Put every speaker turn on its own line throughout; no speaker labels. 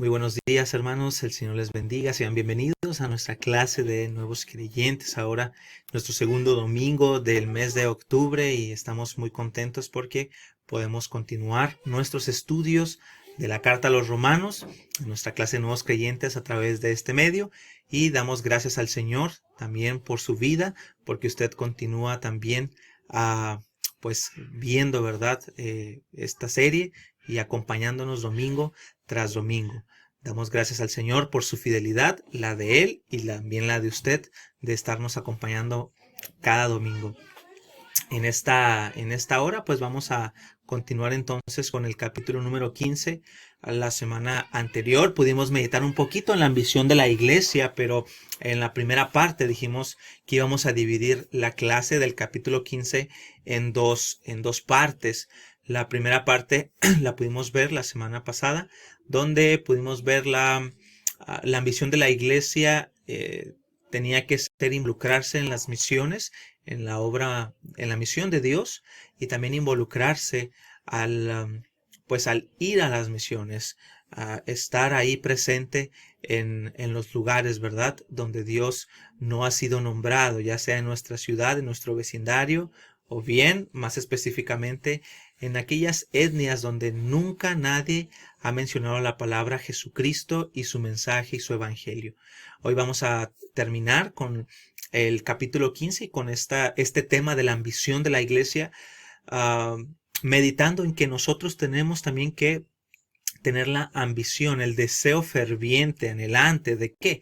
Muy buenos días, hermanos. El Señor les bendiga. Sean bienvenidos a nuestra clase de nuevos creyentes. Ahora, nuestro segundo domingo del mes de octubre y estamos muy contentos porque podemos continuar nuestros estudios de la carta a los romanos, en nuestra clase de nuevos creyentes a través de este medio. Y damos gracias al Señor también por su vida, porque usted continúa también pues viendo, ¿verdad? Esta serie y acompañándonos domingo tras domingo. Damos gracias al Señor por su fidelidad, la de Él y también la de usted, de estarnos acompañando cada domingo. En esta hora, pues vamos a continuar entonces con el capítulo número 15. La semana anterior pudimos meditar un poquito en la ambición de la iglesia, pero en la primera parte dijimos que íbamos a dividir la clase del capítulo 15 en dos partes. La primera parte la pudimos ver la semana pasada, donde pudimos ver la ambición de la iglesia. Tenía que ser involucrarse en las misiones, en la obra, en la misión de Dios, y también involucrarse al ir a las misiones, a estar ahí presente en los lugares, ¿verdad? Donde Dios no ha sido nombrado, ya sea en nuestra ciudad, en nuestro vecindario, o bien, más específicamente, en aquellas etnias donde nunca nadie ha mencionado la palabra Jesucristo y su mensaje y su evangelio. Hoy vamos a terminar con el capítulo 15 y con este tema de la ambición de la iglesia, uh, meditando en que nosotros tenemos también que tener la ambición, el deseo ferviente, anhelante de qué,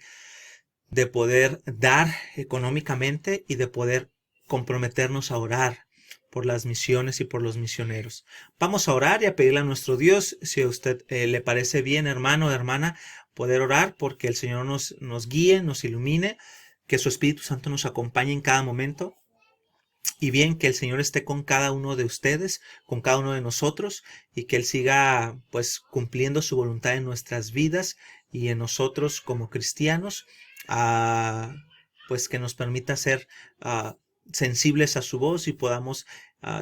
de poder dar económicamente y de poder comprometernos a orar por las misiones y por los misioneros. Vamos a orar y a pedirle a nuestro Dios, si a usted le parece bien, hermano o hermana, poder orar porque el Señor nos guíe, nos ilumine, que su Espíritu Santo nos acompañe en cada momento. Y bien, que el Señor esté con cada uno de ustedes, con cada uno de nosotros, y que Él siga pues cumpliendo su voluntad en nuestras vidas y en nosotros como cristianos, pues que nos permita ser sensibles a su voz y podamos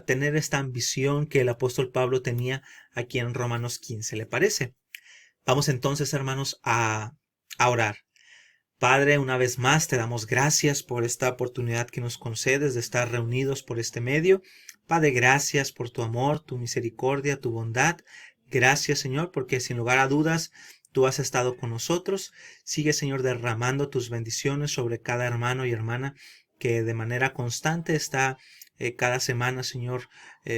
tener esta ambición que el apóstol Pablo tenía aquí en Romanos 15. ¿Le parece? Vamos entonces, hermanos, a orar. Padre, una vez más te damos gracias por esta oportunidad que nos concedes de estar reunidos por este medio. Padre, gracias por tu amor, tu misericordia, tu bondad. Gracias, Señor, porque sin lugar a dudas tú has estado con nosotros. Sigue, Señor, derramando tus bendiciones sobre cada hermano y hermana que de manera constante está cada semana, Señor,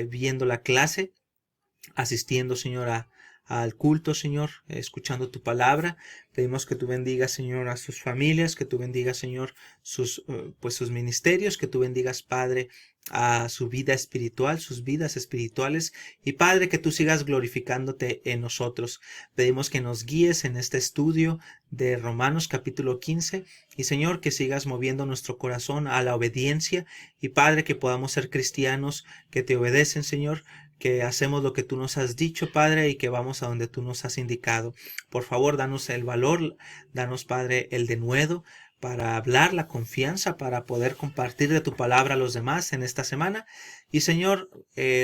viendo la clase, asistiendo, Señor, al culto, Señor, escuchando tu palabra. Pedimos que tú bendigas, Señor, a sus familias, que tú bendigas, Señor, sus ministerios, que tú bendigas, Padre, a su vida espiritual, sus vidas espirituales, y Padre, que tú sigas glorificándote en nosotros. Pedimos que nos guíes en este estudio de Romanos capítulo 15 y, Señor, que sigas moviendo nuestro corazón a la obediencia y, Padre, que podamos ser cristianos que te obedecen, Señor, que hacemos lo que tú nos has dicho, Padre, y que vamos a donde tú nos has indicado. Por favor, danos el valor, danos, Padre, el denuedo para hablar, la confianza, para poder compartir de tu palabra a los demás en esta semana. Y, Señor,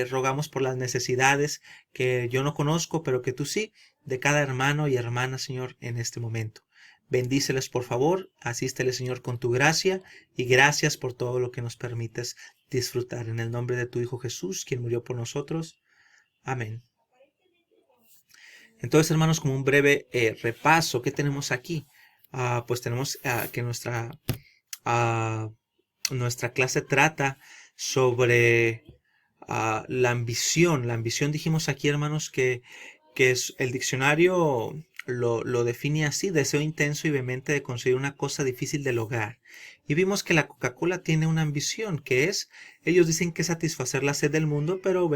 rogamos por las necesidades que yo no conozco, pero que tú sí, de cada hermano y hermana, Señor, en este momento. Bendíceles, por favor, asísteles, Señor, con tu gracia, y gracias por todo lo que nos permites disfrutar. En el nombre de tu Hijo Jesús, quien murió por nosotros. Amén. Entonces, hermanos, como un breve repaso, ¿qué tenemos aquí? Pues tenemos que nuestra clase trata sobre la ambición. La ambición, dijimos aquí, hermanos, que es el diccionario lo define así: deseo intenso y vehemente de conseguir una cosa difícil de lograr. Y vimos que la Coca-Cola tiene una ambición, que es, ellos dicen que satisfacer la sed del mundo, pero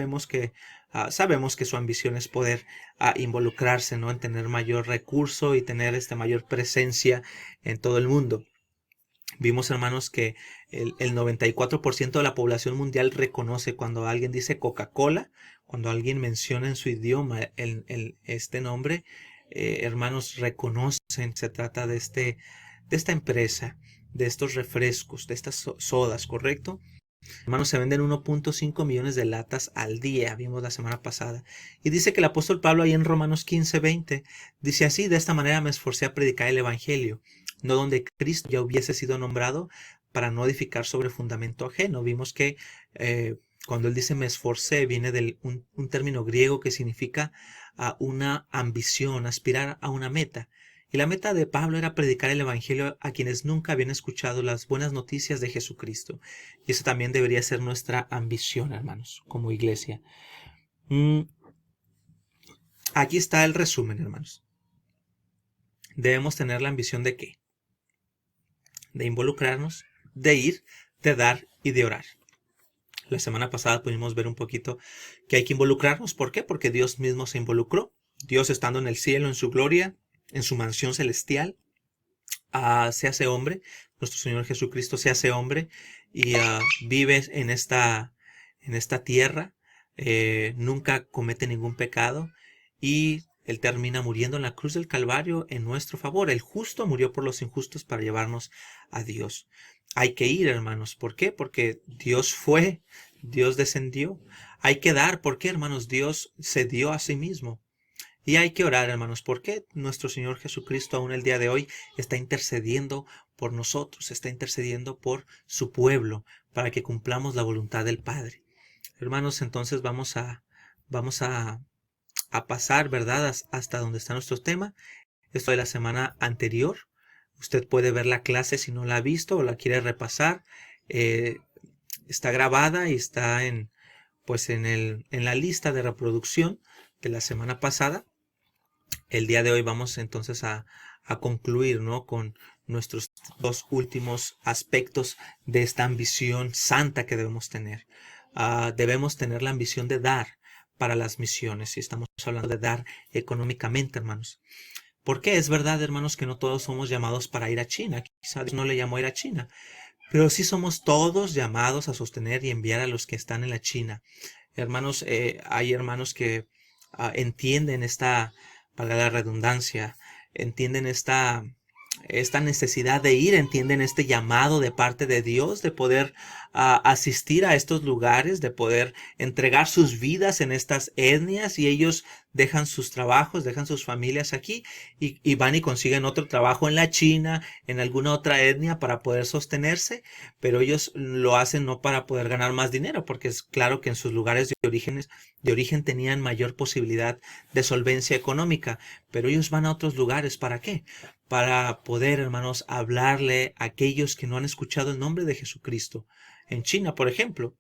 sabemos que su ambición es poder involucrarse, ¿no? En tener mayor recurso y tener mayor presencia en todo el mundo. Vimos, hermanos, que el 94% de la población mundial reconoce cuando alguien dice Coca-Cola, cuando alguien menciona en su idioma este nombre, hermanos, reconocen, se trata de esta empresa, de estos refrescos, de estas sodas, ¿correcto? Hermanos, se venden 1.5 millones de latas al día, vimos la semana pasada. Y dice que el apóstol Pablo ahí en Romanos 15:20 dice así: de esta manera me esforcé a predicar el evangelio, no donde Cristo ya hubiese sido nombrado, para no edificar sobre fundamento ajeno. Vimos que cuando él dice me esforcé, viene de un término griego que significa una ambición, aspirar a una meta. Y la meta de Pablo era predicar el evangelio a quienes nunca habían escuchado las buenas noticias de Jesucristo. Y eso también debería ser nuestra ambición, hermanos, como iglesia. Aquí está el resumen, hermanos. Debemos tener la ambición de ¿qué? De involucrarnos, de ir, de dar y de orar. La semana pasada pudimos ver un poquito que hay que involucrarnos. ¿Por qué? Porque Dios mismo se involucró. Dios, estando en el cielo, en su gloria, en su mansión celestial, se hace hombre. Nuestro Señor Jesucristo se hace hombre y vive en esta tierra. Nunca comete ningún pecado y él termina muriendo en la cruz del Calvario en nuestro favor. El justo murió por los injustos para llevarnos a Dios. Hay que ir, hermanos. ¿Por qué? Porque Dios fue, Dios descendió. Hay que dar. ¿Por qué, hermanos? Dios se dio a sí mismo. Y hay que orar, hermanos, porque nuestro Señor Jesucristo aún el día de hoy está intercediendo por nosotros, está intercediendo por su pueblo, para que cumplamos la voluntad del Padre. Hermanos, entonces vamos a pasar, ¿verdad?, hasta donde está nuestro tema. Esto de la semana anterior. Usted puede ver la clase si no la ha visto o la quiere repasar. Está grabada y está en la lista de reproducción de la semana pasada. El día de hoy vamos entonces a concluir, ¿no?, con nuestros dos últimos aspectos de esta ambición santa que debemos tener. Debemos tener la ambición de dar para las misiones, y estamos hablando de dar económicamente, hermanos. Porque es verdad, hermanos, que no todos somos llamados para ir a China. Quizá Dios no le llamó a ir a China, pero sí somos todos llamados a sostener y enviar a los que están en la China. Hermanos, hay hermanos que entienden esta, para la redundancia, entienden esta necesidad de ir, entienden este llamado de parte de Dios de poder asistir a estos lugares, de poder entregar sus vidas en estas etnias, y ellos dejan sus trabajos, dejan sus familias aquí y van y consiguen otro trabajo en la China, en alguna otra etnia, para poder sostenerse, pero ellos lo hacen no para poder ganar más dinero, porque es claro que en sus lugares de origen tenían mayor posibilidad de solvencia económica, pero ellos van a otros lugares. ¿Para qué? Para poder, hermanos, hablarle a aquellos que no han escuchado el nombre de Jesucristo. En China, por ejemplo,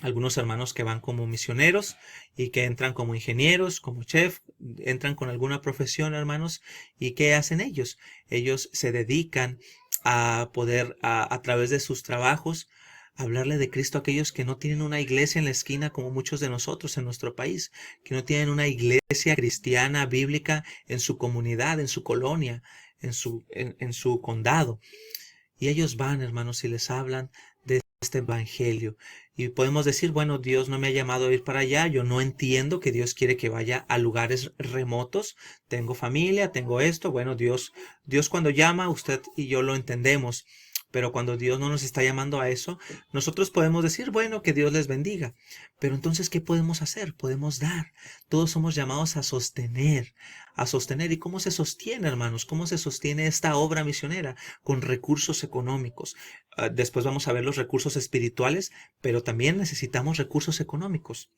algunos hermanos que van como misioneros y que entran como ingenieros, como chef, entran con alguna profesión, hermanos, ¿y qué hacen ellos? Ellos se dedican a poder, a través de sus trabajos, hablarle de Cristo a aquellos que no tienen una iglesia en la esquina, como muchos de nosotros en nuestro país, que no tienen una iglesia cristiana bíblica en su comunidad, en su colonia, en su condado. Y ellos van, hermanos, y les hablan de este evangelio. Y podemos decir, bueno, Dios no me ha llamado a ir para allá. Yo no entiendo que Dios quiere que vaya a lugares remotos. Tengo familia, tengo esto. Bueno, Dios cuando llama, usted y yo lo entendemos. Pero cuando Dios no nos está llamando a eso, nosotros podemos decir, bueno, que Dios les bendiga. Pero entonces, ¿qué podemos hacer? Podemos dar. Todos somos llamados a sostener. A sostener. ¿Y cómo se sostiene, hermanos? ¿Cómo se sostiene esta obra misionera? Con recursos económicos. Después vamos a ver los recursos espirituales, pero también necesitamos recursos económicos.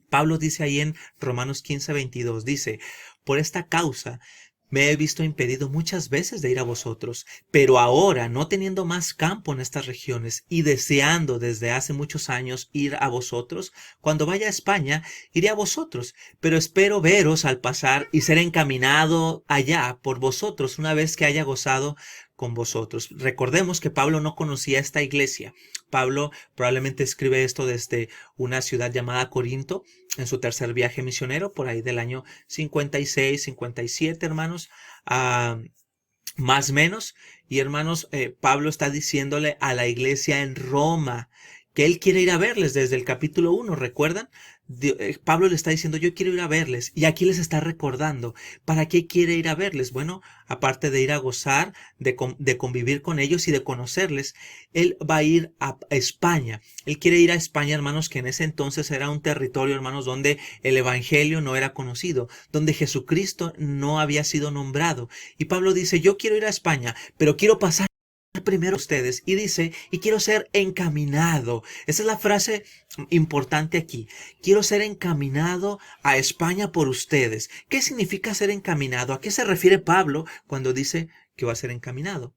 Pablo dice ahí en Romanos 15:22, dice, por esta causa me he visto impedido muchas veces de ir a vosotros, pero ahora, no teniendo más campo en estas regiones y deseando desde hace muchos años ir a vosotros, cuando vaya a España, iré a vosotros, pero espero veros al pasar y ser encaminado allá por vosotros una vez que haya gozado con vosotros. Recordemos que Pablo no conocía esta iglesia. Pablo probablemente escribe esto desde una ciudad llamada Corinto, en su tercer viaje misionero, por ahí del año 56, 57, hermanos, más o menos. Y hermanos, Pablo está diciéndole a la iglesia en Roma que él quiere ir a verles desde el capítulo 1, ¿recuerdan? Pablo le está diciendo, yo quiero ir a verles, y aquí les está recordando, ¿para qué quiere ir a verles? Bueno, aparte de ir a gozar, de convivir con ellos y de conocerles, él va a ir a España. Él quiere ir a España, hermanos, que en ese entonces era un territorio, hermanos, donde el evangelio no era conocido, donde Jesucristo no había sido nombrado. Y Pablo dice, yo quiero ir a España, pero quiero pasar primero a ustedes, y dice, y quiero ser encaminado. Esa es la frase importante aquí. Quiero ser encaminado a España por ustedes. ¿Qué significa ser encaminado? ¿A qué se refiere Pablo cuando dice que va a ser encaminado?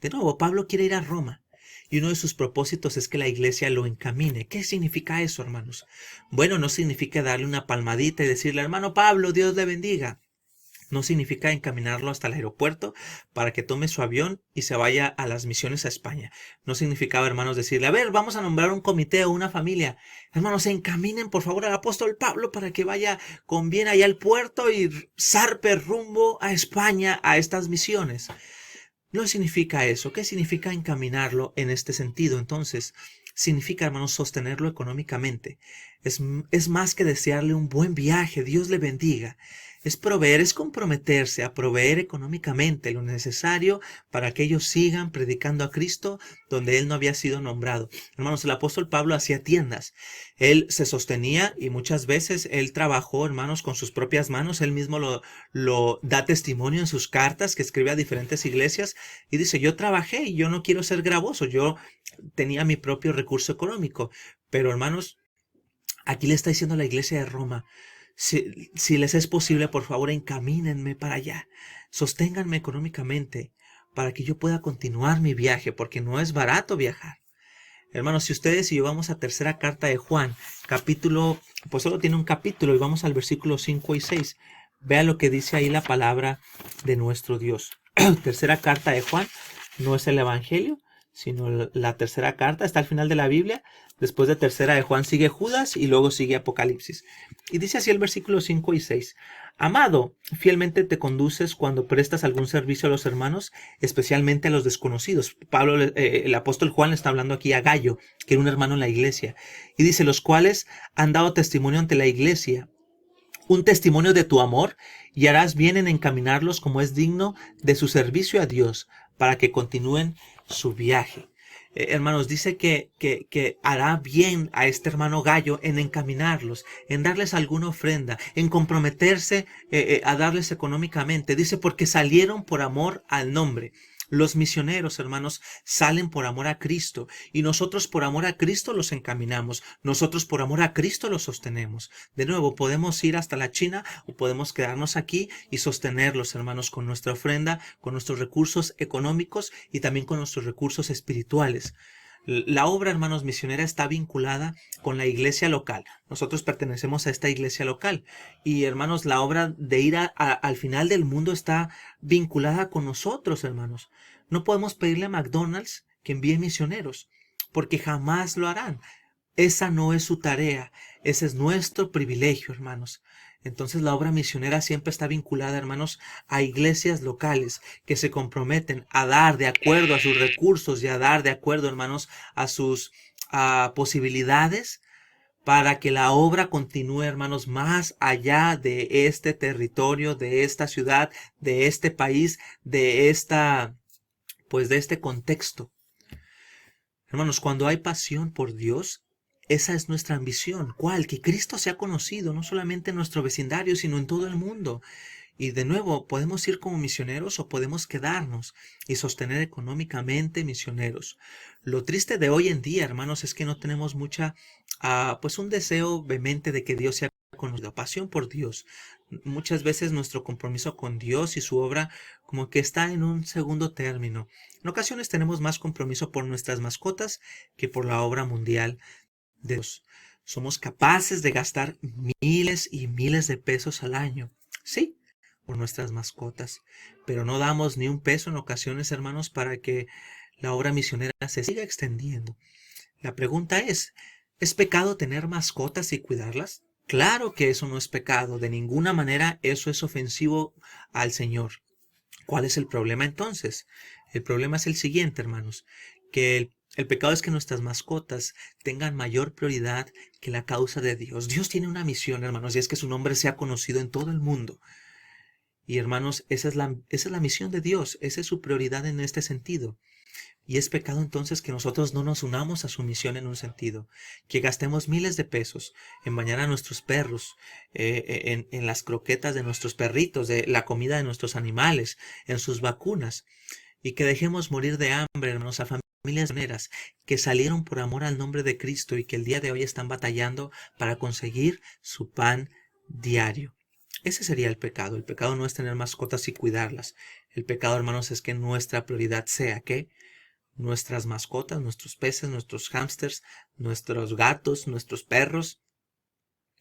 De nuevo, Pablo quiere ir a Roma. Y uno de sus propósitos es que la iglesia lo encamine. ¿Qué significa eso, hermanos? Bueno, no significa darle una palmadita y decirle, hermano Pablo, Dios le bendiga. No significa encaminarlo hasta el aeropuerto para que tome su avión y se vaya a las misiones a España. No significaba, hermanos, decirle, a ver, vamos a nombrar un comité o una familia. Hermanos, encaminen por favor al apóstol Pablo para que vaya con bien allá al puerto y zarpe rumbo a España a estas misiones. No significa eso. ¿Qué significa encaminarlo en este sentido? Entonces, significa, hermanos, sostenerlo económicamente. Es más que desearle un buen viaje, Dios le bendiga. Es proveer, es comprometerse a proveer económicamente lo necesario para que ellos sigan predicando a Cristo donde Él no había sido nombrado. Hermanos, el apóstol Pablo hacía tiendas. Él se sostenía y muchas veces él trabajó, hermanos, con sus propias manos. Él mismo lo da testimonio en sus cartas que escribe a diferentes iglesias y dice, yo trabajé y yo no quiero ser gravoso, yo tenía mi propio recurso económico. Pero hermanos, aquí le está diciendo a la iglesia de Roma, si les es posible, por favor, encamínenme para allá, sosténganme económicamente para que yo pueda continuar mi viaje, porque no es barato viajar. Hermanos, si ustedes y yo vamos a tercera carta de Juan, capítulo, pues solo tiene un capítulo y vamos al versículo 5 y 6. Vea lo que dice ahí la palabra de nuestro Dios. Tercera carta de Juan no es el Evangelio, sino la tercera carta, está al final de la Biblia. Después de tercera de Juan sigue Judas y luego sigue Apocalipsis. Y dice así el versículo 5 y 6. Amado, fielmente te conduces cuando prestas algún servicio a los hermanos, especialmente a los desconocidos. Pablo, el apóstol Juan le está hablando aquí a Gayo, que era un hermano en la iglesia. Y dice, los cuales han dado testimonio ante la iglesia, un testimonio de tu amor, y harás bien en encaminarlos como es digno de su servicio a Dios, para que continúen su viaje. Hermanos, dice que hará bien a este hermano Gallo en encaminarlos, en darles alguna ofrenda, en comprometerse a darles económicamente. Dice, porque salieron por amor al nombre. Los misioneros, hermanos, salen por amor a Cristo y nosotros por amor a Cristo los encaminamos. Nosotros por amor a Cristo los sostenemos. De nuevo, podemos ir hasta la China o podemos quedarnos aquí y sostenerlos, hermanos, con nuestra ofrenda, con nuestros recursos económicos y también con nuestros recursos espirituales. La obra, hermanos, misionera está vinculada con la iglesia local. Nosotros pertenecemos a esta iglesia local. Y, hermanos, la obra de ir al final del mundo está vinculada con nosotros, hermanos. No podemos pedirle a McDonald's que envíe misioneros, porque jamás lo harán. Esa no es su tarea, ese es nuestro privilegio, hermanos. Entonces la obra misionera siempre está vinculada, hermanos, a iglesias locales que se comprometen a dar de acuerdo a sus recursos y a dar de acuerdo, hermanos, a sus posibilidades para que la obra continúe, hermanos, más allá de este territorio, de esta ciudad, de este país, de de este contexto. Hermanos, cuando hay pasión por Dios, esa es nuestra ambición. ¿Cuál? Que Cristo sea conocido, no solamente en nuestro vecindario, sino en todo el mundo. Y de nuevo, podemos ir como misioneros o podemos quedarnos y sostener económicamente misioneros. Lo triste de hoy en día, hermanos, es que no tenemos pues un deseo vehemente de que Dios sea conocido, pasión por Dios. Muchas veces nuestro compromiso con Dios y su obra como que está en un segundo término. En ocasiones tenemos más compromiso por nuestras mascotas que por la obra mundial de Dios. Somos capaces de gastar miles y miles de pesos al año. Sí, por nuestras mascotas, pero no damos ni un peso en ocasiones, hermanos, para que la obra misionera se siga extendiendo. La pregunta ¿es pecado tener mascotas y cuidarlas? Claro que eso no es pecado, de ninguna manera eso es ofensivo al Señor. ¿Cuál es el problema entonces? El problema es el siguiente, hermanos, que El pecado es que nuestras mascotas tengan mayor prioridad que la causa de Dios. Dios tiene una misión, hermanos, y es que su nombre sea conocido en todo el mundo. Y hermanos, esa es la misión de Dios, esa es su prioridad en este sentido. Y es pecado entonces que nosotros no nos unamos a su misión en un sentido, que gastemos miles de pesos en bañar a nuestros perros, en las croquetas de nuestros perritos, de la comida de nuestros animales, en sus vacunas, y que dejemos morir de hambre, hermanos, a familias enteras que salieron por amor al nombre de Cristo y que el día de hoy están batallando para conseguir su pan diario. Ese sería el pecado. El pecado no es tener mascotas y cuidarlas. El pecado, hermanos, es que nuestra prioridad sea que nuestras mascotas, nuestros peces, nuestros hámsters, nuestros gatos, nuestros perros,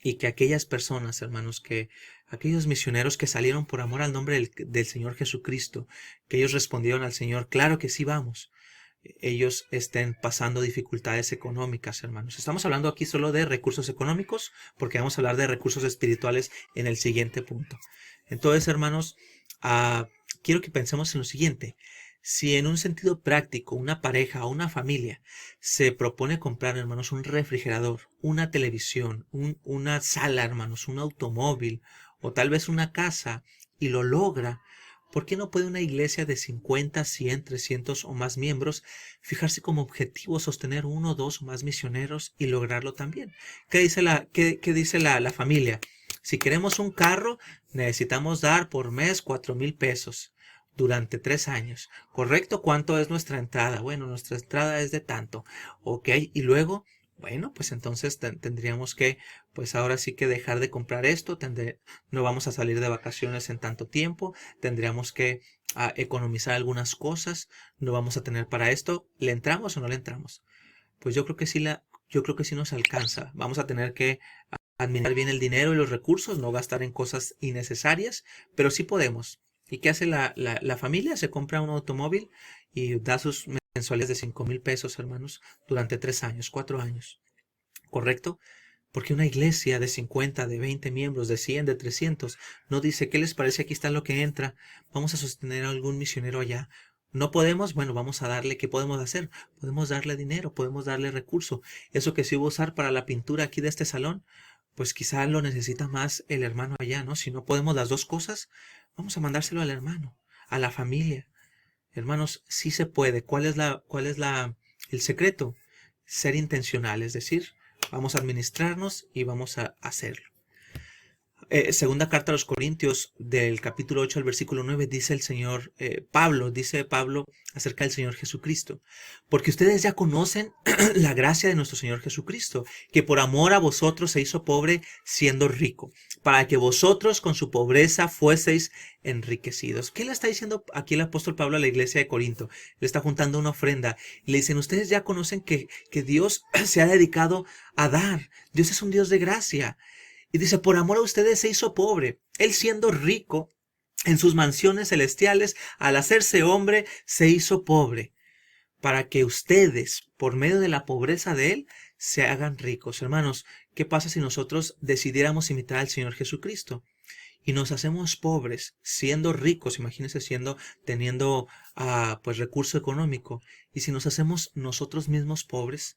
y que aquellas personas, hermanos, que aquellos misioneros que salieron por amor al nombre del Señor Jesucristo, que ellos respondieron al Señor, claro que sí vamos, ellos estén pasando dificultades económicas, hermanos. Estamos hablando aquí solo de recursos económicos, porque vamos a hablar de recursos espirituales en el siguiente punto. Entonces, hermanos, quiero que pensemos en lo siguiente. Si en un sentido práctico una pareja o una familia se propone comprar, hermanos, un refrigerador, una televisión, una sala, hermanos, un automóvil o tal vez una casa y lo logra, ¿por qué no puede una iglesia de 50, 100, 300 o más miembros fijarse como objetivo sostener uno, dos o más misioneros y lograrlo también? ¿Qué dice la familia? Si queremos un carro, necesitamos dar por mes 4,000 pesos durante 3 años. ¿Correcto? ¿Cuánto es nuestra entrada? Bueno, nuestra entrada es de tanto. Ok, y luego, bueno, pues entonces tendríamos que, pues ahora sí que dejar de comprar esto, no vamos a salir de vacaciones en tanto tiempo, tendríamos que economizar algunas cosas, no vamos a tener para esto. ¿Le entramos o no le entramos? Pues yo creo que sí nos alcanza. Vamos a tener que administrar bien el dinero y los recursos, no gastar en cosas innecesarias, pero sí podemos. ¿Y qué hace la familia? Se compra un automóvil y da sus mensualidades de 5,000 pesos, hermanos, durante 3 años, 4 años. ¿Correcto? Porque una iglesia de 50, de 20 miembros, de 100, de 300, no dice, ¿qué les parece? Aquí está lo que entra. Vamos a sostener a algún misionero allá. No podemos, bueno, vamos a darle, ¿qué podemos hacer? Podemos darle dinero, podemos darle recurso. Eso que se iba a usar para la pintura aquí de este salón, pues quizá lo necesita más el hermano allá, ¿no? Si no podemos las dos cosas, vamos a mandárselo al hermano, a la familia. Hermanos, sí se puede. ¿Cuál es el secreto? Ser intencional, es decir, vamos a administrarnos y vamos a hacerlo. Segunda carta a los Corintios, del capítulo 8 al versículo 9, dice Pablo acerca del Señor Jesucristo. Porque ustedes ya conocen la gracia de nuestro Señor Jesucristo, que por amor a vosotros se hizo pobre siendo rico, para que vosotros con su pobreza fueseis enriquecidos. ¿Qué le está diciendo aquí el apóstol Pablo a la iglesia de Corinto? Le está juntando una ofrenda y le dicen, ustedes ya conocen que Dios se ha dedicado a dar. Dios es un Dios de gracia. Y dice, por amor a ustedes se hizo pobre. Él siendo rico en sus mansiones celestiales, al hacerse hombre, se hizo pobre. Para que ustedes, por medio de la pobreza de Él, se hagan ricos. Hermanos, ¿qué pasa si nosotros decidiéramos imitar al Señor Jesucristo? Y nos hacemos pobres, siendo ricos, imagínense teniendo pues recurso económico. Y si nos hacemos nosotros mismos pobres,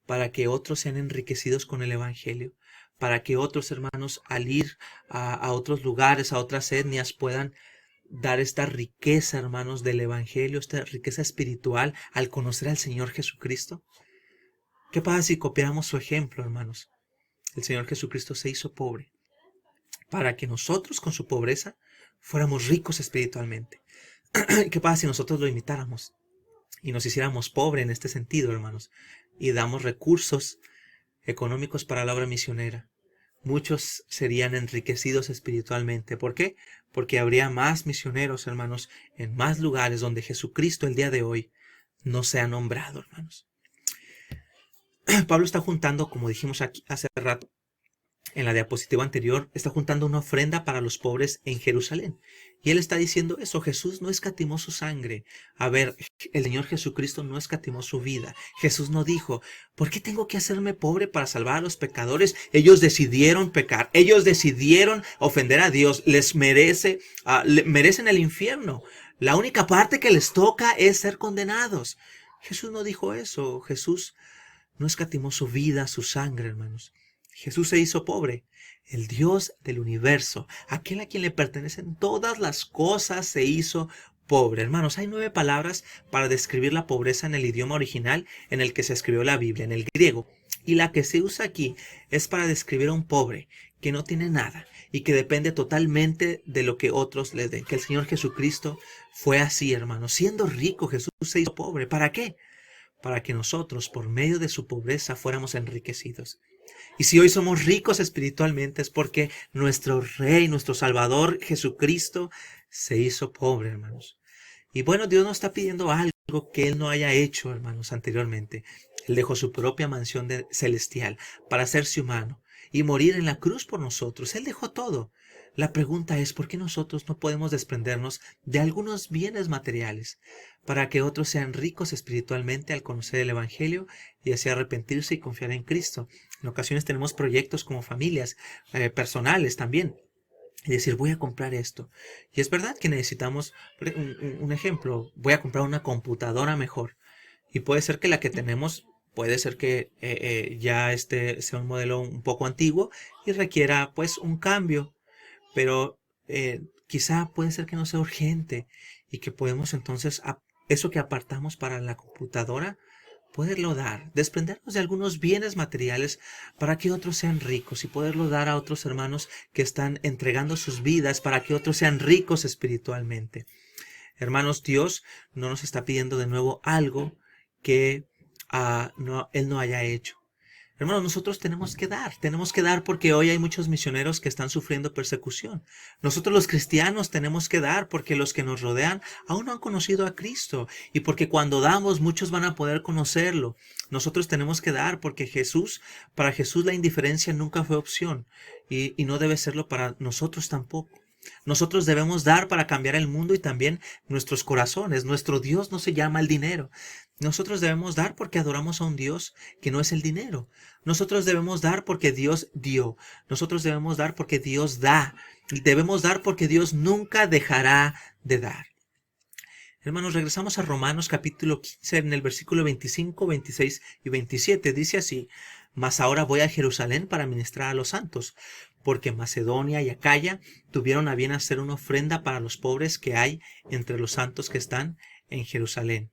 para que otros sean enriquecidos con el Evangelio, para que otros hermanos al ir a otros lugares, a otras etnias, puedan dar esta riqueza, hermanos, del Evangelio, esta riqueza espiritual al conocer al Señor Jesucristo. ¿Qué pasa si copiáramos su ejemplo, hermanos? El Señor Jesucristo se hizo pobre para que nosotros con su pobreza fuéramos ricos espiritualmente. ¿Qué pasa si nosotros lo imitáramos y nos hiciéramos pobres en este sentido, hermanos, y damos recursos económicos para la obra misionera? Muchos serían enriquecidos espiritualmente. ¿Por qué? Porque habría más misioneros, hermanos, en más lugares donde Jesucristo el día de hoy no se ha nombrado, hermanos. Pablo está juntando, como dijimos aquí hace rato, en la diapositiva anterior, está juntando una ofrenda para los pobres en Jerusalén. Y él está diciendo eso, Jesús no escatimó su sangre. A ver, el Señor Jesucristo no escatimó su vida. Jesús no dijo, ¿por qué tengo que hacerme pobre para salvar a los pecadores? Ellos decidieron pecar, ellos decidieron ofender a Dios, merecen el infierno. La única parte que les toca es ser condenados. Jesús no dijo eso. Jesús no escatimó su vida, su sangre, hermanos. Jesús se hizo pobre. El Dios del universo, aquel a quien le pertenecen todas las cosas, se hizo pobre. Hermanos, hay 9 palabras para describir la pobreza en el idioma original en el que se escribió la Biblia, en el griego. Y la que se usa aquí es para describir a un pobre que no tiene nada y que depende totalmente de lo que otros le den. Que el Señor Jesucristo fue así, hermanos. Siendo rico, Jesús se hizo pobre. ¿Para qué? Para que nosotros, por medio de su pobreza, fuéramos enriquecidos. Y si hoy somos ricos espiritualmente es porque nuestro Rey, nuestro Salvador Jesucristo se hizo pobre, hermanos. Y bueno, Dios nos está pidiendo algo que Él no haya hecho, hermanos, anteriormente. Él dejó su propia mansión celestial para hacerse humano y morir en la cruz por nosotros. Él dejó todo. La pregunta es, ¿por qué nosotros no podemos desprendernos de algunos bienes materiales para que otros sean ricos espiritualmente al conocer el Evangelio y así arrepentirse y confiar en Cristo? En ocasiones tenemos proyectos como familias, personales también. Y decir, voy a comprar esto. Y es verdad que necesitamos, un ejemplo, voy a comprar una computadora mejor. Y puede ser que la que tenemos, puede ser que ya sea un modelo un poco antiguo y requiera pues un cambio. Pero quizá puede ser que no sea urgente y que podemos entonces, eso que apartamos para la computadora, poderlo dar, desprendernos de algunos bienes materiales para que otros sean ricos y poderlo dar a otros hermanos que están entregando sus vidas para que otros sean ricos espiritualmente. Hermanos, Dios no nos está pidiendo de nuevo algo que Él no haya hecho. Hermanos, nosotros tenemos que dar porque hoy hay muchos misioneros que están sufriendo persecución. Nosotros los cristianos tenemos que dar porque los que nos rodean aún no han conocido a Cristo y porque cuando damos muchos van a poder conocerlo. Nosotros tenemos que dar porque para Jesús la indiferencia nunca fue opción y no debe serlo para nosotros tampoco. Nosotros debemos dar para cambiar el mundo y también nuestros corazones. Nuestro Dios no se llama el dinero. Nosotros debemos dar porque adoramos a un Dios que no es el dinero. Nosotros debemos dar porque Dios dio. Nosotros debemos dar porque Dios da. Y debemos dar porque Dios nunca dejará de dar. Hermanos, regresamos a Romanos capítulo 15 en el versículo 25, 26 y 27. Dice así: Mas ahora voy a Jerusalén para ministrar a los santos, porque Macedonia y Acaya tuvieron a bien hacer una ofrenda para los pobres que hay entre los santos que están en Jerusalén.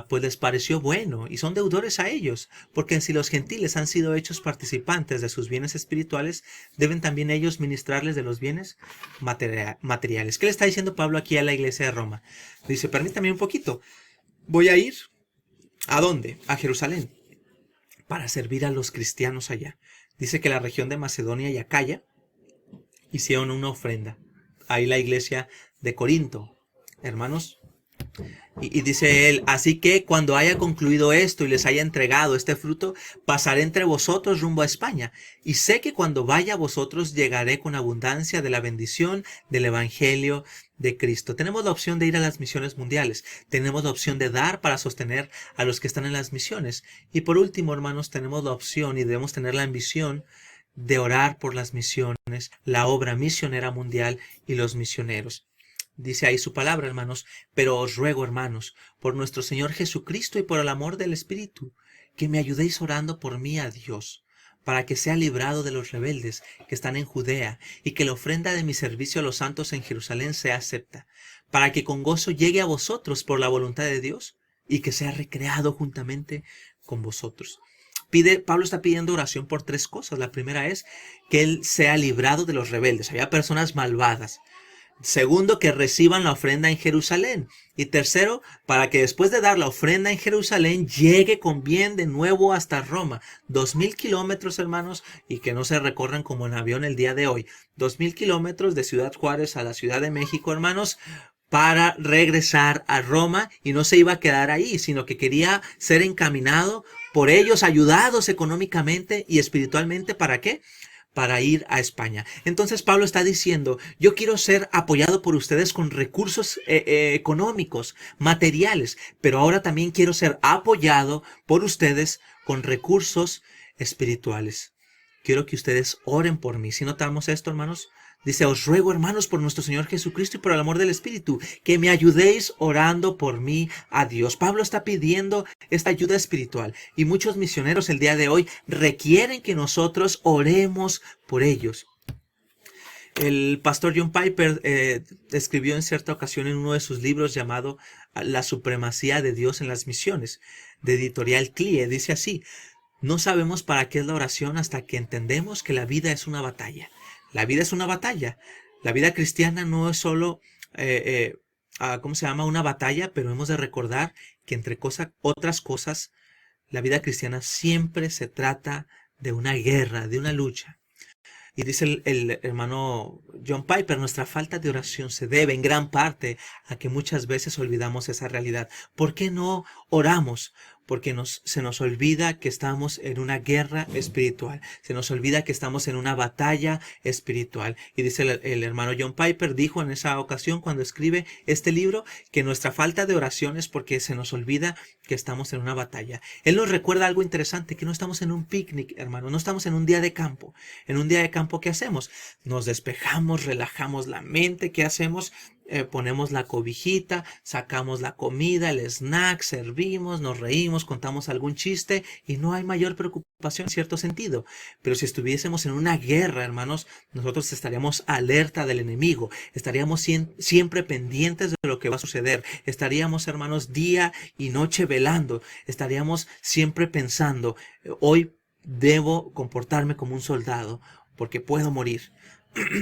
Pues les pareció bueno y son deudores a ellos, porque si los gentiles han sido hechos participantes de sus bienes espirituales, deben también ellos ministrarles de los bienes materiales. ¿Qué le está diciendo Pablo aquí a la iglesia de Roma? Dice, permítame un poquito, voy a ir, ¿a dónde? A Jerusalén, para servir a los cristianos allá. Dice que la región de Macedonia y Acaya hicieron una ofrenda. Ahí la iglesia de Corinto, hermanos. Y dice él, así que cuando haya concluido esto y les haya entregado este fruto, pasaré entre vosotros rumbo a España. Y sé que cuando vaya a vosotros llegaré con abundancia de la bendición del Evangelio de Cristo. Tenemos la opción de ir a las misiones mundiales. Tenemos la opción de dar para sostener a los que están en las misiones. Y por último, hermanos, tenemos la opción y debemos tener la ambición de orar por las misiones, la obra misionera mundial y los misioneros. Dice ahí su palabra, hermanos, pero os ruego, hermanos, por nuestro Señor Jesucristo y por el amor del Espíritu, que me ayudéis orando por mí a Dios, para que sea librado de los rebeldes que están en Judea, y que la ofrenda de mi servicio a los santos en Jerusalén sea acepta, para que con gozo llegue a vosotros por la voluntad de Dios, y que sea recreado juntamente con vosotros. Pablo está pidiendo oración por 3 cosas. La primera es que él sea librado de los rebeldes. Había personas malvadas. Segundo, que reciban la ofrenda en Jerusalén. Y tercero, para que después de dar la ofrenda en Jerusalén, llegue con bien de nuevo hasta Roma. 2000 kilómetros, hermanos, y que no se recorran como en avión el día de hoy. 2000 kilómetros de Ciudad Juárez a la Ciudad de México, hermanos, para regresar a Roma, y no se iba a quedar ahí, sino que quería ser encaminado por ellos, ayudados económicamente y espiritualmente. ¿Para qué? Para ir a España. Entonces Pablo está diciendo, yo quiero ser apoyado por ustedes con recursos económicos, materiales, pero ahora también quiero ser apoyado por ustedes con recursos espirituales. Quiero que ustedes oren por mí. Si notamos esto, hermanos, Dice, os ruego, hermanos, por nuestro Señor Jesucristo y por el amor del Espíritu, que me ayudéis orando por mí a Dios. Pablo está pidiendo esta ayuda espiritual y muchos misioneros el día de hoy requieren que nosotros oremos por ellos. El pastor John Piper escribió en cierta ocasión en uno de sus libros llamado La supremacía de Dios en las misiones, de editorial CLIE. Dice así: no sabemos para qué es la oración hasta que entendemos que la vida es una batalla. La vida es una batalla. La vida cristiana no es solo, ¿cómo se llama? Una batalla, pero hemos de recordar que entre otras cosas, la vida cristiana siempre se trata de una guerra, de una lucha. Y dice el hermano John Piper, nuestra falta de oración se debe en gran parte a que muchas veces olvidamos esa realidad. ¿Por qué no oramos? Porque se nos olvida que estamos en una guerra espiritual. Se nos olvida que estamos en una batalla espiritual. Y dice el hermano John Piper, dijo en esa ocasión cuando escribe este libro, que nuestra falta de oración es porque se nos olvida que estamos en una batalla. Él nos recuerda algo interesante, que no estamos en un picnic, hermano, no estamos en un día de campo. En un día de campo, ¿qué hacemos? Nos despejamos, relajamos la mente. ¿Qué hacemos? Ponemos la cobijita, sacamos la comida, el snack, servimos, nos reímos, contamos algún chiste y no hay mayor preocupación en cierto sentido. Pero si estuviésemos en una guerra, hermanos, nosotros estaríamos alerta del enemigo, estaríamos siempre pendientes de lo que va a suceder, estaríamos, hermanos, día y noche velando, estaríamos siempre pensando, hoy debo comportarme como un soldado porque puedo morir.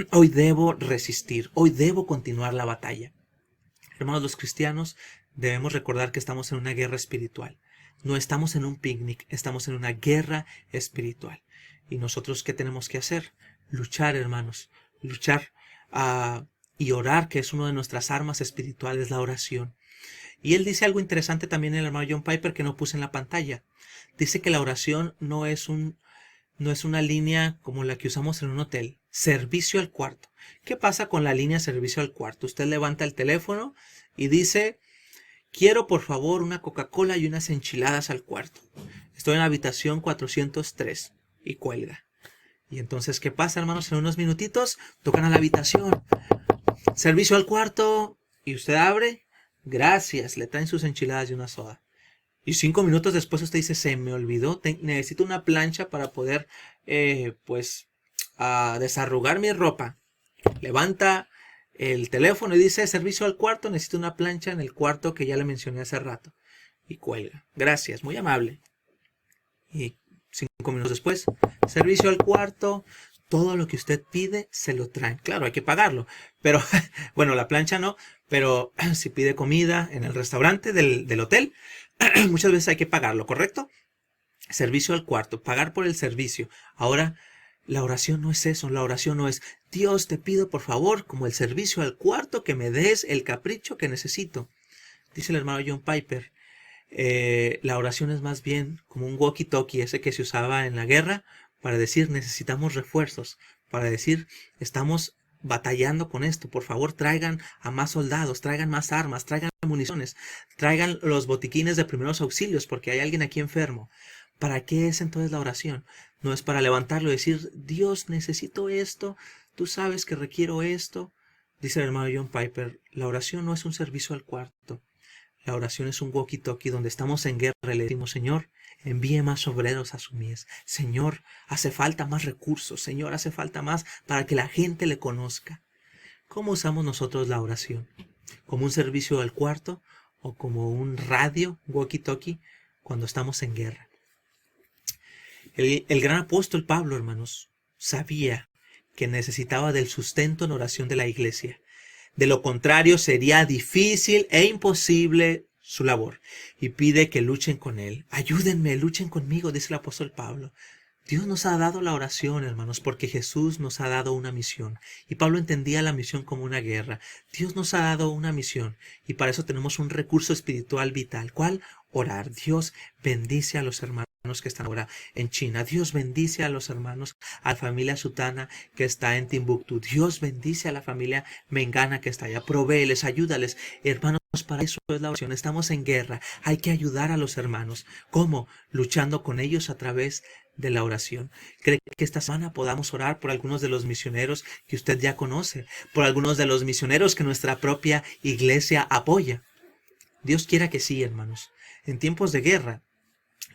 Hoy debo resistir, hoy debo continuar la batalla. Hermanos, los cristianos debemos recordar que estamos en una guerra espiritual. No estamos en un picnic, estamos en una guerra espiritual. ¿Y nosotros qué tenemos que hacer? Luchar, hermanos, luchar y orar, que es una de nuestras armas espirituales, la oración. Y él dice algo interesante también, el hermano John Piper, que no puse en la pantalla. Dice que la oración no es una línea como la que usamos en un hotel. Servicio al cuarto. ¿Qué pasa con la línea servicio al cuarto? Usted levanta el teléfono y dice, quiero por favor una Coca-Cola y unas enchiladas al cuarto. Estoy en la habitación 403 y cuelga. Y entonces, ¿qué pasa, hermanos? En unos minutitos tocan a la habitación. Servicio al cuarto. Y usted abre. Gracias. Le traen sus enchiladas y una soda. Y 5 minutos después usted dice, se me olvidó, necesito una plancha para poder, desarrugar mi ropa. Levanta el teléfono y dice, servicio al cuarto, necesito una plancha en el cuarto que ya le mencioné hace rato. Y cuelga. Gracias, muy amable. Y 5 minutos después, servicio al cuarto, todo lo que usted pide se lo traen. Claro, hay que pagarlo, pero bueno, la plancha no, pero si pide comida en el restaurante del hotel, muchas veces hay que pagarlo, ¿correcto? Servicio al cuarto, pagar por el servicio. Ahora, la oración no es eso, la oración no es, Dios, te pido por favor, como el servicio al cuarto, que me des el capricho que necesito. Dice el hermano John Piper, la oración es más bien como un walkie-talkie, ese que se usaba en la guerra, para decir necesitamos refuerzos, para decir estamos batallando con esto, por favor traigan a más soldados, traigan más armas, traigan municiones, traigan los botiquines de primeros auxilios porque hay alguien aquí enfermo. ¿Para qué es entonces la oración? No es para levantarlo y decir, Dios, necesito esto, tú sabes que requiero esto. Dice el hermano John Piper, la oración no es un servicio al cuarto. La oración es un walkie-talkie donde estamos en guerra y le decimos, Señor, envíe más obreros a su mies. Señor, hace falta más recursos. Señor, hace falta más para que la gente le conozca. ¿Cómo usamos nosotros la oración? ¿Como un servicio al cuarto o como un radio, walkie-talkie, cuando estamos en guerra? El gran apóstol Pablo, hermanos, sabía que necesitaba del sustento en oración de la iglesia. De lo contrario, sería difícil e imposible su labor. Y pide que luchen con él. Ayúdenme, luchen conmigo, dice el apóstol Pablo. Dios nos ha dado la oración, hermanos, porque Jesús nos ha dado una misión. Y Pablo entendía la misión como una guerra. Dios nos ha dado una misión. Y para eso tenemos un recurso espiritual vital. ¿Cuál? Orar. Dios bendice a los hermanos que están ahora en China. Dios bendice a los hermanos, a la familia Sutana que está en Timbuktu. Dios bendice a la familia Mengana que está allá. Provéeles, ayúdales. Hermanos, para eso es la oración. Estamos en guerra. Hay que ayudar a los hermanos. ¿Cómo? Luchando con ellos a través de la oración. ¿Cree que esta semana podamos orar por algunos de los misioneros que usted ya conoce? Por algunos de los misioneros que nuestra propia iglesia apoya. Dios quiera que sí, hermanos. En tiempos de guerra,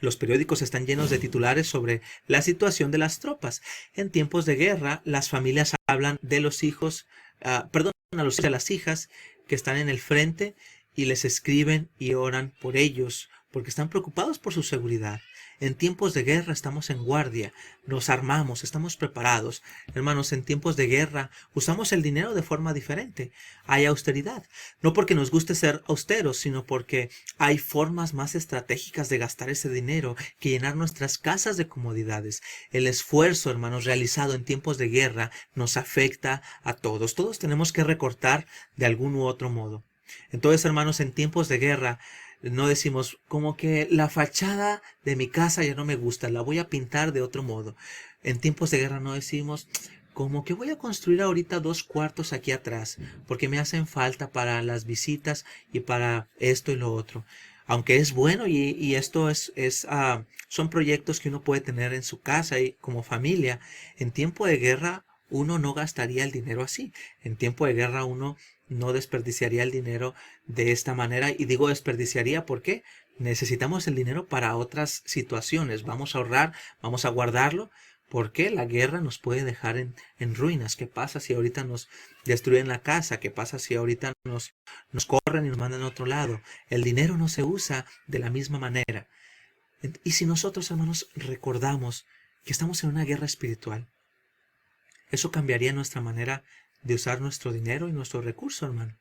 los periódicos están llenos de titulares sobre la situación de las tropas. En tiempos de guerra, las familias hablan de los hijos, a los hijos y a las hijas que están en el frente y les escriben y oran por ellos, porque están preocupados por su seguridad. En tiempos de guerra estamos en guardia, nos armamos, estamos preparados. Hermanos, en tiempos de guerra usamos el dinero de forma diferente. Hay austeridad, no porque nos guste ser austeros, sino porque hay formas más estratégicas de gastar ese dinero que llenar nuestras casas de comodidades. El esfuerzo, hermanos, realizado en tiempos de guerra nos afecta a todos. Todos tenemos que recortar de algún u otro modo. Entonces, hermanos, en tiempos de guerra no decimos como que la fachada de mi casa ya no me gusta, la voy a pintar de otro modo. En tiempos de guerra no decimos como que voy a construir ahorita 2 cuartos aquí atrás porque me hacen falta para las visitas y para esto y lo otro. Aunque es bueno y esto son proyectos que uno puede tener en su casa y como familia, en tiempo de guerra uno no gastaría el dinero así. En tiempo de guerra uno no desperdiciaría el dinero de esta manera. Y digo desperdiciaría porque necesitamos el dinero para otras situaciones. Vamos a ahorrar, vamos a guardarlo, porque la guerra nos puede dejar en ruinas. ¿Qué pasa si ahorita nos destruyen la casa? ¿Qué pasa si ahorita nos corren y nos mandan a otro lado? El dinero no se usa de la misma manera. Y si nosotros, hermanos, recordamos que estamos en una guerra espiritual, eso cambiaría nuestra manera de usar nuestro dinero y nuestro recurso, hermano.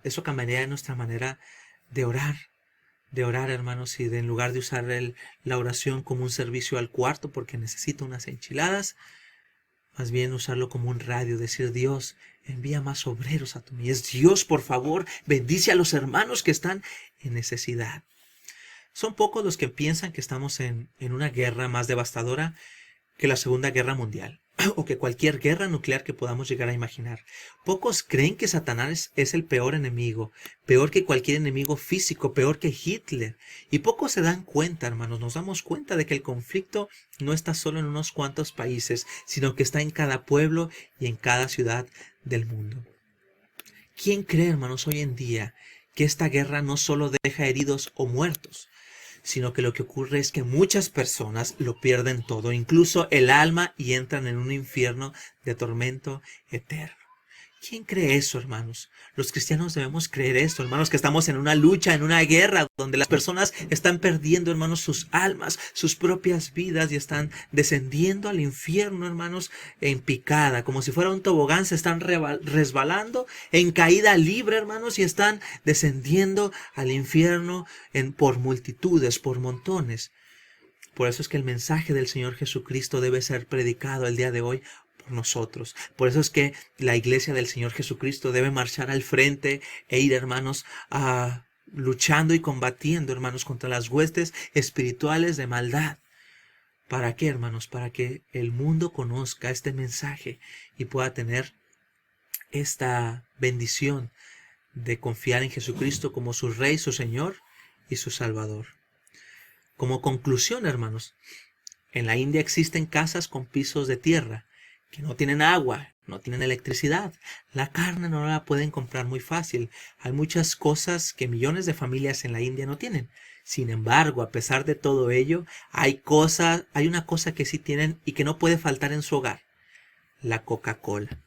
Eso cambiaría nuestra manera de orar, hermanos, y en lugar de usar la oración como un servicio al cuarto porque necesito unas enchiladas, más bien usarlo como un radio, decir: Dios, envía más obreros a tu mies. Dios, por favor, bendice a los hermanos que están en necesidad. Son pocos los que piensan que estamos en una guerra más devastadora que la Segunda Guerra Mundial o que cualquier guerra nuclear que podamos llegar a imaginar. Pocos creen que Satanás es el peor enemigo, peor que cualquier enemigo físico, peor que Hitler. Y pocos se dan cuenta, hermanos, nos damos cuenta de que el conflicto no está solo en unos cuantos países, sino que está en cada pueblo y en cada ciudad del mundo. ¿Quién cree, hermanos, hoy en día que esta guerra no solo deja heridos o muertos, sino que lo que ocurre es que muchas personas lo pierden todo, incluso el alma, y entran en un infierno de tormento eterno? ¿Quién cree eso, hermanos? Los cristianos debemos creer esto, hermanos, que estamos en una lucha, en una guerra, donde las personas están perdiendo, hermanos, sus almas, sus propias vidas, y están descendiendo al infierno, hermanos, en picada, como si fuera un tobogán. Se están resbalando en caída libre, hermanos, y están descendiendo al infierno por multitudes, por montones. Por eso es que el mensaje del Señor Jesucristo debe ser predicado el día de hoy por nosotros. Por eso es que la iglesia del Señor Jesucristo debe marchar al frente e ir, hermanos, luchando y combatiendo, hermanos, contra las huestes espirituales de maldad. ¿Para qué, hermanos? Para que el mundo conozca este mensaje y pueda tener esta bendición de confiar en Jesucristo como su Rey, su Señor y su Salvador. Como conclusión, hermanos, en la India existen casas con pisos de tierra que no tienen agua, no tienen electricidad. La carne no la pueden comprar muy fácil. Hay muchas cosas que millones de familias en la India no tienen. Sin embargo, a pesar de todo ello, hay una cosa que sí tienen y que no puede faltar en su hogar: la Coca-Cola.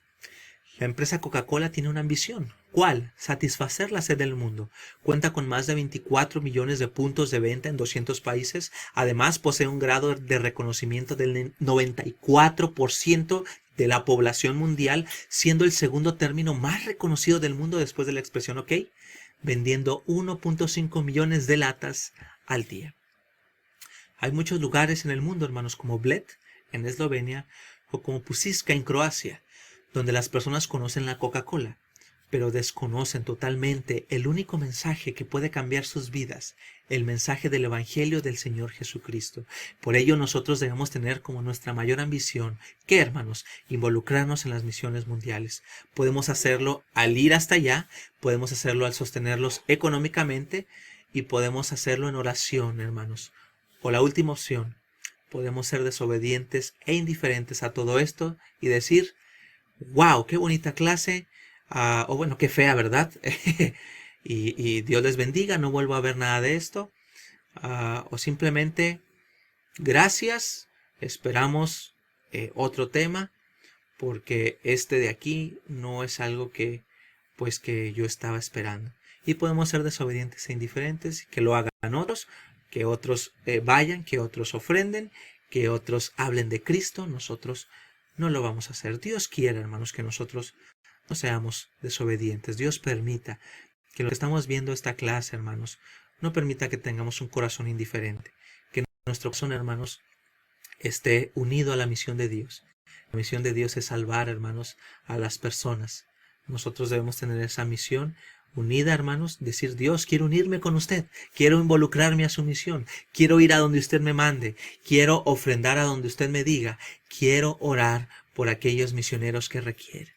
La empresa Coca-Cola tiene una ambición. ¿Cuál? Satisfacer la sed del mundo. Cuenta con más de 24 millones de puntos de venta en 200 países. Además, posee un grado de reconocimiento del 94% de la población mundial, siendo el segundo término más reconocido del mundo después de la expresión OK, vendiendo 1.5 millones de latas al día. Hay muchos lugares en el mundo, hermanos, como Bled, en Eslovenia, o como Pusiska, en Croacia, donde las personas conocen la Coca-Cola, pero desconocen totalmente el único mensaje que puede cambiar sus vidas, el mensaje del Evangelio del Señor Jesucristo. Por ello nosotros debemos tener como nuestra mayor ambición, ¿qué, hermanos? Involucrarnos en las misiones mundiales. Podemos hacerlo al ir hasta allá, podemos hacerlo al sostenerlos económicamente y podemos hacerlo en oración, hermanos. O la última opción, podemos ser desobedientes e indiferentes a todo esto y decir, wow, qué bonita clase, o bueno, qué fea, ¿verdad? y Dios les bendiga, no vuelvo a ver nada de esto. O simplemente, gracias, esperamos otro tema, porque este de aquí no es algo que, pues, que yo estaba esperando. Y podemos ser desobedientes e indiferentes, que lo hagan otros, que otros vayan, que otros ofrenden, que otros hablen de Cristo. Nosotros no lo vamos a hacer. Dios quiere, hermanos, que nosotros no seamos desobedientes. Dios permita que lo que estamos viendo esta clase, hermanos, no permita que tengamos un corazón indiferente. Que nuestro corazón, hermanos, esté unido a la misión de Dios. La misión de Dios es salvar, hermanos, a las personas. Nosotros debemos tener esa misión unida, hermanos, decir, Dios, quiero unirme con usted, quiero involucrarme a su misión, quiero ir a donde usted me mande, quiero ofrendar a donde usted me diga, quiero orar por aquellos misioneros que requiere.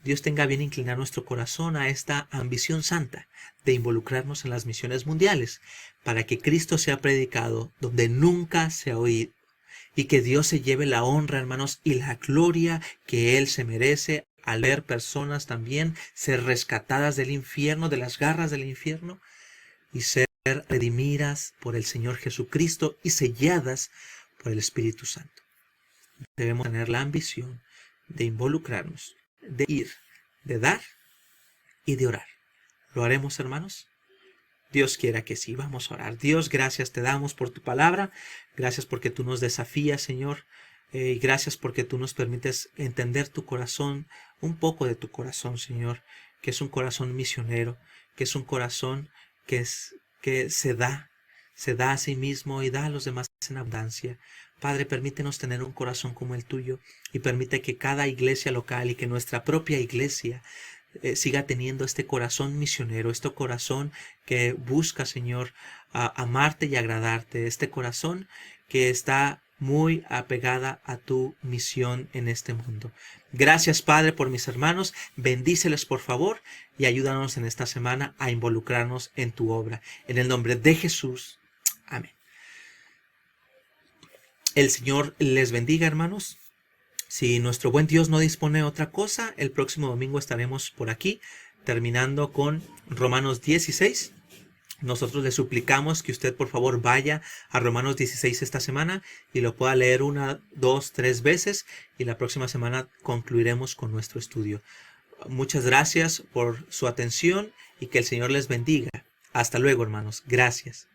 Dios tenga bien inclinar nuestro corazón a esta ambición santa de involucrarnos en las misiones mundiales, para que Cristo sea predicado donde nunca se ha oído, y que Dios se lleve la honra, hermanos, y la gloria que Él se merece al ver personas también ser rescatadas del infierno, de las garras del infierno, y ser redimidas por el Señor Jesucristo y selladas por el Espíritu Santo. Debemos tener la ambición de involucrarnos, de ir, de dar y de orar. ¿Lo haremos, hermanos? Dios quiera que sí. Vamos a orar. Dios, gracias te damos por tu palabra. Gracias porque tú nos desafías, Señor. Y gracias porque tú nos permites entender tu corazón, un poco de tu corazón, Señor, que es un corazón misionero, que es un corazón que se da a sí mismo y da a los demás en abundancia. Padre, permítenos tener un corazón como el tuyo y permite que cada iglesia local y que nuestra propia iglesia siga teniendo este corazón misionero, este corazón que busca, Señor, amarte y agradarte, este corazón que está muy apegada a tu misión en este mundo. Gracias, Padre, por mis hermanos. Bendíceles, por favor, y ayúdanos en esta semana a involucrarnos en tu obra. En el nombre de Jesús. Amén. El Señor les bendiga, hermanos. Si nuestro buen Dios no dispone de otra cosa, el próximo domingo estaremos por aquí, terminando con Romanos 16. Nosotros le suplicamos que usted por favor vaya a Romanos 16 esta semana y lo pueda leer 1, 2, 3 veces, y la próxima semana concluiremos con nuestro estudio. Muchas gracias por su atención y que el Señor les bendiga. Hasta luego, hermanos. Gracias.